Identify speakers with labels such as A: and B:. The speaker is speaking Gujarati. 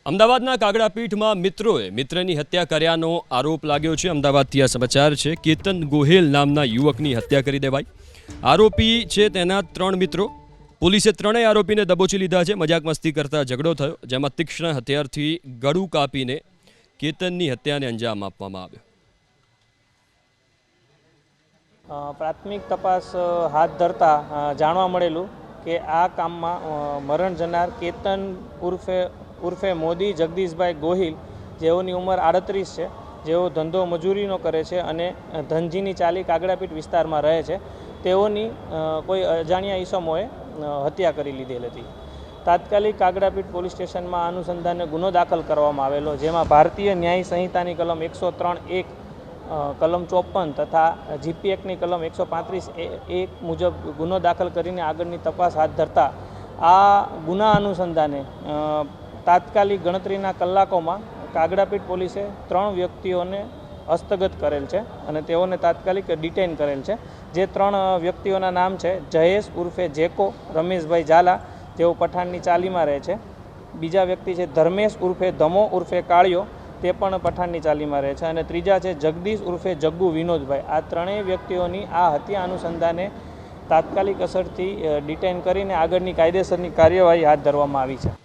A: અમદાવાદના કાગડાપીઠમાં મિત્રની હત્યા કર્યાનો આરોપ લાગ્યો છે। અમદાવાદથી આ સમાચાર છે। કેતન ગોહેલ નામના યુવકની હત્યા કરી દેવાઈ। આરોપી છે તેના 3 મિત્રો। પોલીસે ત્રણેય આરોપીને દબોચી લીધા છે। મજાક મસ્તી કરતા ઝઘડો થયો, જેમાં તીક્ષ્ણ હથિયારથી ગળું કાપીને કેતનની હત્યાને અંજામ આપવામાં આવ્યો।
B: પ્રાથમિક તપાસ હાથ ધરતા જાણવા મળેલું કે આ કામમાં મરણ જનાર કેતન ઉર્ફે મોદી જગદીશભાઈ ગોહિલ, જેઓની ઉંમર 38 છે, જેઓ ધંધો મજૂરીનો કરે છે અને ધનજીની ચાલી કાગડાપીઠ વિસ્તારમાં રહે છે, તેઓની કોઈ અજાણ્યા ઈસમોએ હત્યા કરી લીધેલ હતી। તાત્કાલિક કાગડાપીઠ પોલીસ સ્ટેશનમાં આ અનુસંધાને ગુનો દાખલ કરવામાં આવેલો, જેમાં ભારતીય ન્યાય સંહિતાની કલમ 103(1), કલમ 54 તથા જીપી એક્ટની કલમ 135(1) મુજબ ગુનો દાખલ કરીને આગળની તપાસ હાથ ધરતા આ ગુના અનુસંધાને તાત્કાલિક ગણતરીના કલાકોમાં કાગડાપીઠ પોલીસે 3 વ્યક્તિઓને હસ્તગત કરેલ છે અને તેઓને તાત્કાલિક ડિટેઇન કરેલ છે। જે 3 વ્યક્તિઓના નામ છે જયેશ ઉર્ફે જેકો રમેશભાઈ ઝાલા, તેઓ પઠાણની ચાલીમાં રહે છે। બીજા વ્યક્તિ છે ધર્મેશ ઉર્ફે ધમો ઉર્ફે કાળિયો, તે પણ પઠાણની ચાલીમાં રહે છે। અને ત્રીજા છે જગદીશ ઉર્ફે જગ્ગુ વિનોદભાઈ। આ 3 વ્યક્તિઓની આ હત્યા અનુસંધાને તાત્કાલિક અસરથી ડિટેઇન કરીને આગળની કાયદેસરની કાર્યવાહી હાથ ધરવામાં આવી છે।